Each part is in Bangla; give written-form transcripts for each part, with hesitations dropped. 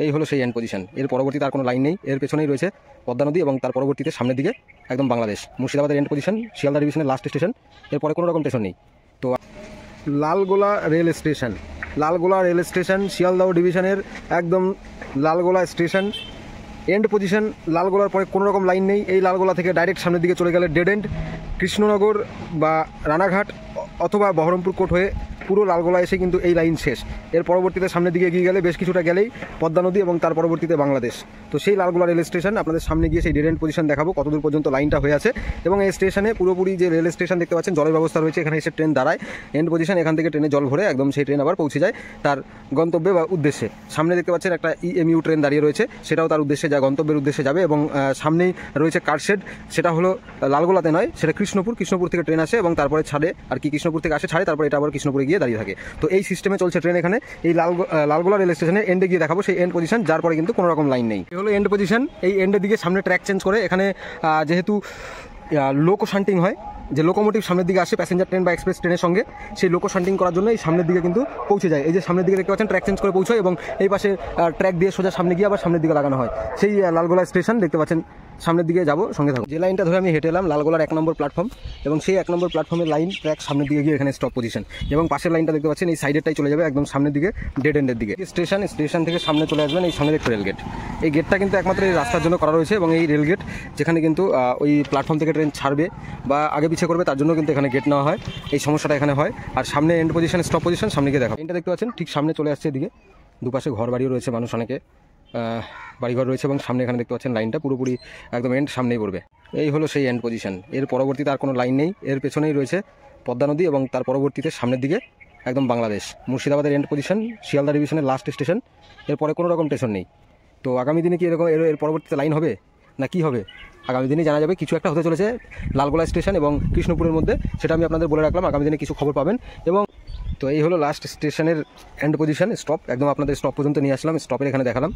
এই হলো সেই এন্ড পজিশন। এর পরবর্তীতে আর কোনো লাইন নেই, এর পেছনেই রয়েছে পদ্মা নদী এবং তার পরবর্তীতে সামনের দিকে একদম বাংলাদেশ। মুর্শিদাবাদের এন্ড পজিশন, শিয়ালদা ডিভিশনের লাস্ট স্টেশন, এরপরে কোনো রকম স্টেশন নেই। তো Lalgola rail station, Lalgola rail station Sealdah ডিভিশনের একদম লালগোলা স্টেশন এন্ড পজিশন। লালগোলার পরে কোনো রকম লাইন নেই। এই লালগোলা থেকে ডাইরেক্ট সামনের দিকে চলে গেলে ডেড এন্ড, কৃষ্ণনগর বা রানাঘাট অথবা বহরমপুর কোর্ট হয়ে পুরো লালগোলা এসে কিন্তু এই লাইন শেষ। এর পরবর্তীতে সামনের দিকে এগিয়ে গেলে বেশ কিছুটা গেলেই পদ্মা নদী এবং তার পরবর্তীতে বাংলাদেশ। তো সেই লালগোলা রেল স্টেশন আপনাদের সামনে গিয়ে সেই ডেড এন্ড পজিশন দেখাবো কতদূর পর্যন্ত লাইনটা হয়ে আছে। এবং এই স্টেশনে পুরোপুরি যে রেল স্টেশন দেখতে পাচ্ছেন জলের ব্যবস্থা রয়েছে, এখানে এসে ট্রেন দাঁড়ায় এন্ড পজিশন, এখান থেকে ট্রেনে জল ভরে একদম সেই ট্রেন আবার পৌঁছে যায় তার গন্তব্যে বা উদ্দেশ্যে। সামনে দেখতে পাচ্ছেন একটা EMU ট্রেন দাঁড়িয়ে রয়েছে, সেটাও তার উদ্দেশ্যে যা গন্তব্যের উদ্দেশ্যে যাবে। এবং সামনেই রয়েছে কারশেড, সেটা হলো লালগোলাতে নয়, সেটা কৃষ্ণপুর। কৃষ্ণপুর থেকে ট্রেন আসে এবং তারপরে ছাড়ে আর কি, কৃষ্ণপুর থেকে আসে ছাড়ে, তারপরে এটা আবার কৃষ্ণপুরে গিয়ে দাঁড়িয়ে থাকে। তো এই সিস্টেমে চলছে ট্রেন এখানে। এই লালগোলা রেল স্টেশনে এন্ডে গিয়ে দেখাবো সেই এন্ড পজিশন, যার পরে কিন্তু কোনো রকম লাইন নেই। এই হলো এন্ড পজিশন। এই এন্ডের দিকে সামনে ট্র্যাক চেঞ্জ করে এখানে যেহেতু লোকো শান্টিং হয়, যে লোকোমোটিভ সামনের দিকে আসে প্যাসেঞ্জার ট্রেন বা এক্সপ্রেস ট্রেনের সঙ্গে, সেই লোকো শান্টিং করার জন্য এই সামনের দিকে কিন্তু পৌঁছে যায়। এই যে সামনের দিকে দেখতে পাচ্ছেন ট্র্যাক চেঞ্জ করে পৌঁছয় এবং এই পাশে ট্র্যাক দিয়ে সোজা সামনে গিয়ে আবার সামনের দিকে লাগানো হয়। সেই লালগোলা স্টেশন দেখতে পাচ্ছেন, সামনের দিকে যাবো, সঙ্গে থাকুন। যে লাইনটা ধরে আমি হেঁটে এলাম লালগোলার 1 নম্বর প্ল্যাটফর্ম, এবং সেই 1 নম্বর প্ল্যাটফর্মের লাইন ট্র্যাক সামনের দিকে গিয়ে এখানে স্টপ পজিশন, এবং পাশের লাইনটা দেখতে পাচ্ছেন এই সাইডেরটাই চলে যাবে একদম সামনের দিকে ডেড এন্ডের দিকে। স্টেশন থেকে সামনে চলে আসবেন এই সামনের রেল গেট। এই গেটটা কিন্তু একমাত্র এই রাস্তার জন্য করা রয়েছে, এবং এই রেল গেট যেখানে কিন্তু ওই প্ল্যাটফর্ম থেকে ট্রেন ছাড়বে বা আগে পিছিয়ে করবে তার জন্য কিন্তু এখানে গেট নেওয়া হয়। এই সমস্যাটা এখানে হয়। আর সামনে এন্ড পজিশন স্টপ পজিশন, সামনে গিয়ে দেখা এটা দেখতে পাচ্ছেন ঠিক সামনে চলে আসছে এদিকে। দুপাশে ঘর বাড়িও রয়েছে, মানুষ অনেকে বাড়িঘর রয়েছে, এবং সামনে এখানে দেখতে পাচ্ছেন লাইনটা পুরোপুরি একদম এন্ড সামনেই পড়বে। এই হলো সেই এন্ড পজিশন। এর পরবর্তীতে আর কোনো লাইন নেই, এর পেছনেই রয়েছে পদ্মা নদী এবং তার পরবর্তীতে সামনের দিকে একদম বাংলাদেশ। মুর্শিদাবাদের এন্ড পজিশন, শিয়ালদা ডিভিশনের লাস্ট স্টেশন, এরপরে কোনো রকম স্টেশন নেই। তো আগামী দিনে কি এরকম এর পরবর্তীতে লাইন হবে না কি হবে, আগামী দিনে জানা যাবে। কিছু একটা হতে চলেছে লালগোলা স্টেশন এবং কৃষ্ণপুরের মধ্যে, সেটা আমি আপনাদের বলে রাখলাম। আগামী দিনে কিছু খবর পাবেন। এবং তো এই হলো লাস্ট স্টেশনের এন্ড পজিশন, স্টপ একদম আপনাদের স্টপ পর্যন্ত নিয়ে আসলাম, স্টপের এখানে দেখালাম।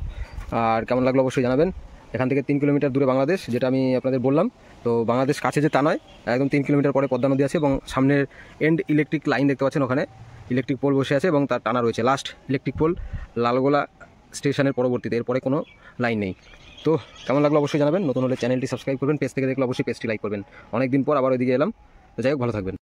আর কেমন লাগলো অবশ্যই জানাবেন। এখান থেকে 3 কিলোমিটার দূরে বাংলাদেশ, যেটা আমি আপনাদের বললাম। তো বাংলাদেশ কাছে যে তা নয়, একদম 3 কিলোমিটার পরে পদ্মা নদী আছে, এবং সামনের এন্ড ইলেকট্রিক লাইন দেখতে পাচ্ছেন, ওখানে ইলেকট্রিক পোল বসে আছে এবং তার টানা রয়েছে লাস্ট ইলেকট্রিক পোল লালগোলা স্টেশনের পরবর্তীতে, এরপরে কোনো লাইন নেই। তো কেমন লাগলো অবশ্যই জানাবেন। নতুন হলে চ্যানেলটি সাবস্ক্রাইব করবেন, পেজ থেকে দেখলে অবশ্যই পেজটি লাইক করবেন। অনেকদিন পর আবার ওইদিকে এলাম। তো যাই হোক, ভালো থাকবেন।